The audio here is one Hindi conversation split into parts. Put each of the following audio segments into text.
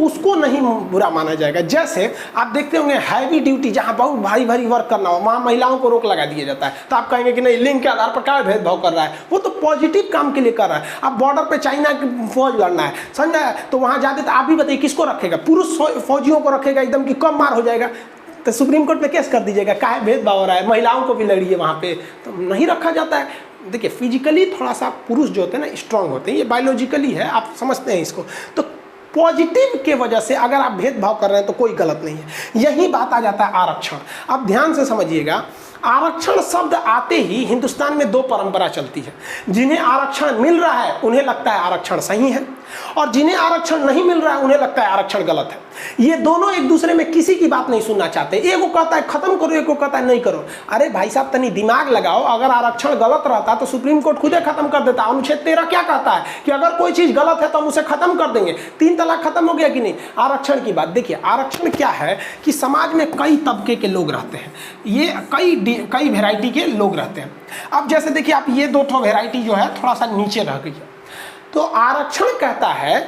उसको नहीं बुरा माना जाएगा। जैसे आप देखते होंगे हैवी ड्यूटी जहां बहुत भारी भारी वर्क करना हो, वहां महिलाओं को रोक लगा दिया जाता है, तो आप कहेंगे कि नहीं लिंग के आधार पर क्या भेदभाव कर रहा है, वो तो पॉजिटिव काम के लिए कर रहा है। अब बॉर्डर पे चाइना की फौज लड़ना है, समझा है, तो वहां जाते तो आप भी बताइए किसको रखेगा, पुरुष फौजियों को रखेगा एकदम कि कम मार हो जाएगा, तो सुप्रीम कोर्ट में केस कर दीजिएगा, काहे भेदभाव हो रहा है, महिलाओं को भी लड़िए वहां पे, तो नहीं रखा जाता है। देखिए फिजिकली थोड़ा सा पुरुष जो होते हैं ना स्ट्रांग होते हैं, ये बायोलॉजिकली है, आप समझते हैं इसको। तो पॉजिटिव के वजह से अगर आप भेदभाव कर रहे हैं तो कोई गलत नहीं है। यही बात आ जाता है आरक्षण। अब ध्यान से समझिएगा, आरक्षण शब्द आते ही हिंदुस्तान में दो परंपरा चलती है। जिन्हें आरक्षण मिल रहा है उन्हें लगता है आरक्षण सही है, और जिन्हें आरक्षण नहीं मिल रहा है उन्हें लगता है आरक्षण गलत है। ये दोनों एक दूसरे में किसी की बात नहीं सुनना चाहते। एक को कहता है खत्म करो, एक को कहता है नहीं करो। अरे भाई साहब तनी दिमाग लगाओ, अगर आरक्षण गलत रहता तो सुप्रीम कोर्ट खुद खत्म कर देता। अनुच्छेद 13 क्या कहता है कि अगर कोई चीज गलत है तो हम उसे खत्म कर देंगे। 3 तलाक खत्म हो गया कि नहीं। आरक्षण की बात देखिए, आरक्षण क्या है कि समाज में कई तबके के लोग रहते हैं, ये कई वेराइटी के लोग रहते हैं। अब जैसे देखिए आप ये 2 वेराइटी जो है थोड़ा सा नीचे रह गई है, तो आरक्षण कहता है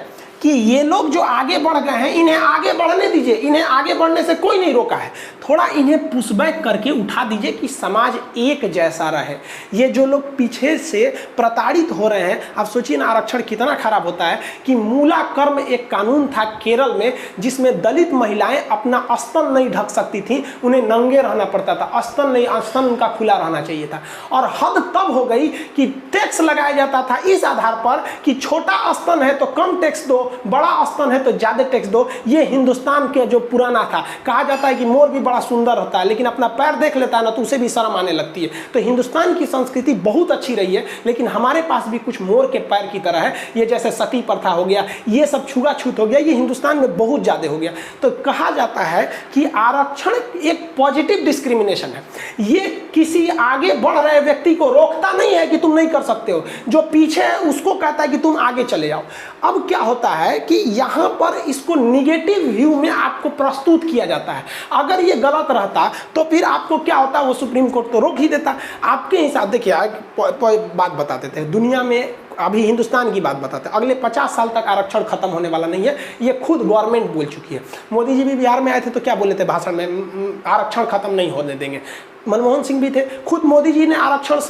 कि ये लोग जो आगे बढ़ गए हैं इन्हें आगे बढ़ने दीजिए, इन्हें आगे बढ़ने से कोई नहीं रोका है, थोड़ा इन्हें पुशबैक करके उठा दीजिए कि समाज एक जैसा रहे। ये जो लोग पीछे से प्रताड़ित हो रहे हैं, आप सोचिए ना आरक्षण कितना खराब होता है कि मूला कर्म एक कानून था केरल में, जिसमें दलित महिलाएं अपना स्तन नहीं ढक सकती थी, उन्हें नंगे रहना पड़ता था, स्तन नहीं, स्तन उनका खुला रहना चाहिए था। और हद तब हो गई कि टैक्स लगाया जाता था इस आधार पर कि छोटा स्तन है तो कम टैक्स दो, बड़ा स्तन है तो ज्यादा टैक्स दो। ये हिंदुस्तान के जो पुराना था, कहा जाता है कि मोर भी बड़ा सुंदर होता है लेकिन अपना पैर देख लेता है ना तो उसे भी शर्म आने लगती है। तो हिंदुस्तान की संस्कृति बहुत अच्छी रही है, लेकिन हमारे पास भी कुछ मोर के पैर की तरह है। ये जैसे सती प्रथा हो गया, ये सब छुआछूत हो गया, ये हिंदुस्तान में बहुत ज्यादा हो गया। तो कहा जाता है कि आरक्षण एक पॉजिटिव डिस्क्रिमिनेशन है। ये किसी आगे बढ़ रहे व्यक्ति को रोकता नहीं है कि तुम नहीं कर सकते हो, जो पीछे है उसको कहता है कि तुम आगे चले जाओ। अब क्या होता है कि यहां पर इसको निगेटिव व्यू में आपको प्रस्तुत किया जाता है। अगर ये गलत रहता तो फिर आपको क्या होता, वो सुप्रीम कोर्ट तो रोक ही देता। आपके हिसाब देखिए बात बता देते हैं, दुनिया में अभी हिंदुस्तान की बात बताते हैं, अगले 50 साल तक आरक्षण खत्म होने वाला नहीं है, ये खुद गवर्नमेंट बोल चुकी है। मोदी जी भी बिहार में आए थे तो क्या बोले थे भाषण में, आरक्षण खत्म नहीं होने देंगे। मनमोहन सिंह भी थे, खुद मोदी जी ने आरक्षण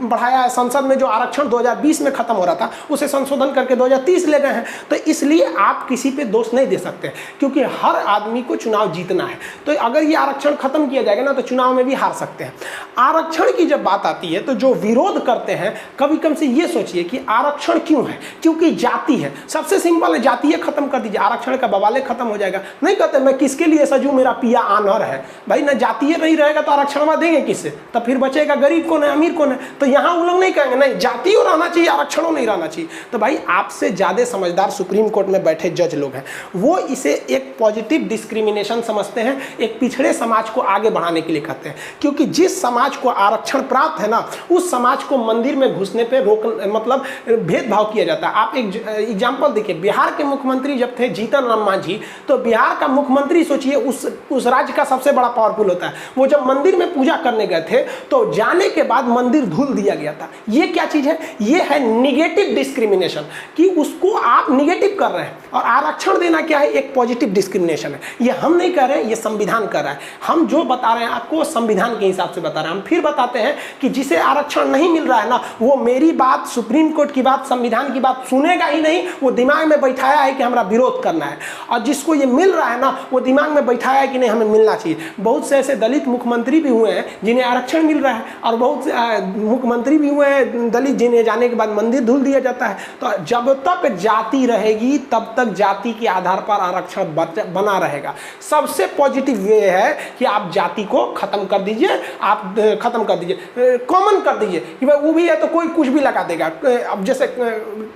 बढ़ाया है। संसद में जो आरक्षण 2020 में खत्म हो रहा था उसे संशोधन करके 2030 ले गए हैं। तो इसलिए आप किसी पे दोष नहीं दे सकते, क्योंकि हर आदमी को चुनाव जीतना है। तो अगर ये आरक्षण खत्म किया जाएगा ना तो चुनाव में भी हार सकते हैं। आरक्षण की जब बात आती है तो जो विरोध करते हैं, कभी कम से ये सोचिए कि आरक्षण क्यों है, क्योंकि जाति है। सबसे सिंपल है, जातीय खत्म कर दीजिए, आरक्षण का बवाले खत्म हो जाएगा। नहीं कहते मैं किसके लिए सजू, मेरा पिया आनर है। भाई ना जातीय नहीं रहेगा तो आरक्षण देंगे किससे, तब फिर बचेगा गरीब कौन है, अमीर कौन है। तो यहां वो लोग नहीं कहेंगे नहीं जातियों रहना चाहिए, आरक्षणों नहीं रहना चाहिए। तो भाई आपसे ज्यादा समझदार सुप्रीम कोर्ट में बैठे जज लोग हैं, वो इसे एक पॉजिटिव डिस्क्रिमिनेशन समझते हैं, एक पिछड़े समाज को आगे बढ़ाने के लिए कहते हैं। क्योंकि जिस समाज को आरक्षण प्राप्त है ना, उस समाज को मंदिर में घुसने पे रोक, मतलब भेदभाव किया जाता है। आप एक एग्जाम्पल देखिए, बिहार के मुख्यमंत्री जब थे जीतन राम मांझी, तो बिहार का मुख्यमंत्री सोचिए उस राज्य का सबसे बड़ा पावरफुल होता है, वो जब मंदिर में पूजा करने गए थे तो जाने के बाद मंदिर धुल दिया गया था। ये क्या चीज है, ये है निगेटिव डिस्क्रिमिनेशन, कि उसको आप निगेटिव कर रहे हैं। और आरक्षण देना क्या है, एक पॉजिटिव डिस्क्रिमिनेशन है। ये हम नहीं कर रहे हैं, ये संविधान कर रहा है। हम जो बता रहे हैं आपको संविधान के हिसाब से बता रहे हैं। हम फिर बताते हैं कि जिसे आरक्षण नहीं मिल रहा है ना, वो मेरी बात, सुप्रीम कोर्ट की बात, संविधान की बात सुनेगा ही नहीं, वो दिमाग में बैठाया है कि हमारा विरोध करना है। और जिसको ये मिल रहा है ना, वो दिमाग में बैठाया है कि नहीं हमें मिलना चाहिए। बहुत से ऐसे दलित मुख्यमंत्री भी हुए हैं जिन्हें आरक्षण मिल रहा है, और बहुत से मुख्यमंत्री भी हुए हैं दलित जिन्हें जाने के बाद मंदिर धुल दिया जाता है। तो जब तक जाति रहेगी तब तक जाति के आधार पर आरक्षण बना रहेगा। सबसे पॉजिटिव वे है कि आप जाति को खत्म कर दीजिए, आप खत्म कर दीजिए, कॉमन कर दीजिए कि भाई वो भी है तो कोई कुछ भी लगा देगा। अब जैसे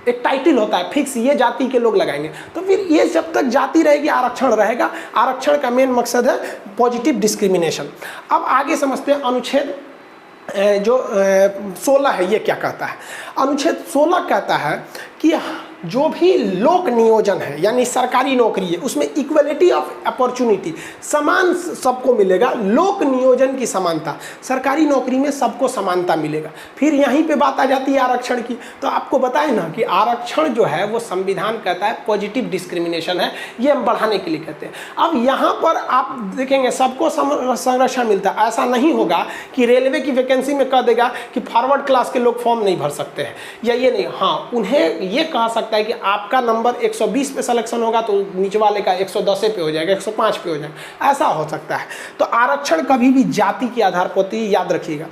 एक टाइटल होता है फिक्स, ये जाति के लोग लगाएंगे, तो फिर ये जब तक जाति रहेगी आरक्षण रहेगा। आरक्षण का मेन मकसद है पॉजिटिव डिस्क्रिमिनेशन। अब आगे समझते हैं अनुच्छेद जो 16 है, ये क्या कहता है। अनुच्छेद 16 कहता है कि जो भी लोक नियोजन है यानी सरकारी नौकरी है उसमें इक्वलिटी ऑफ अपॉर्चुनिटी, समान सबको मिलेगा, लोक नियोजन की समानता, सरकारी नौकरी में सबको समानता मिलेगा। फिर यहीं पे बात आ जाती है आरक्षण की। तो आपको बताए ना कि आरक्षण जो है वो संविधान कहता है पॉजिटिव डिस्क्रिमिनेशन है, ये हम बढ़ाने के लिए कहते हैं। अब यहाँ पर आप देखेंगे सबको संरक्षण मिलता है, ऐसा नहीं होगा कि रेलवे की वैकेंसी में कह देगा कि फॉरवर्ड क्लास के लोग फॉर्म नहीं भर सकते हैं या ये नहीं, हाँ उन्हें ये कह सकता है कि आपका नंबर 120 पे सिलेक्शन होगा तो नीचे वाले का 110 पे हो जाएगा, 105 पे हो जाएगा, ऐसा हो सकता है। तो आरक्षण कभी भी जाति के आधार पर होती है, याद रखिएगा।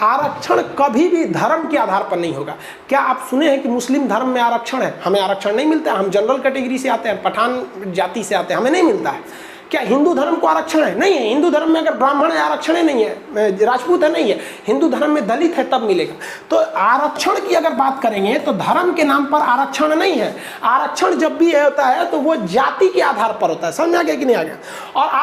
आरक्षण कभी भी धर्म के आधार पर नहीं होगा। क्या आप सुने हैं कि मुस्लिम धर्म में आरक्षण है? हमें आरक्षण नहीं मिलता है, हम जनरल कैटेगरी से आते हैं, पठान जाति से आते हैं, हमें नहीं मिलता है। क्या हिंदू धर्म को आरक्षण है? नहीं है। हिंदू धर्म में अगर ब्राह्मण है आरक्षण है, नहीं है, राजपूत है नहीं है, हिंदू धर्म में दलित है तब मिलेगा। तो आरक्षण की अगर बात करेंगे तो धर्म के नाम पर आरक्षण नहीं है। आरक्षण जब भी होता है तो वो जाति के आधार पर होता है। समझ आ गया कि नहीं आ गया? और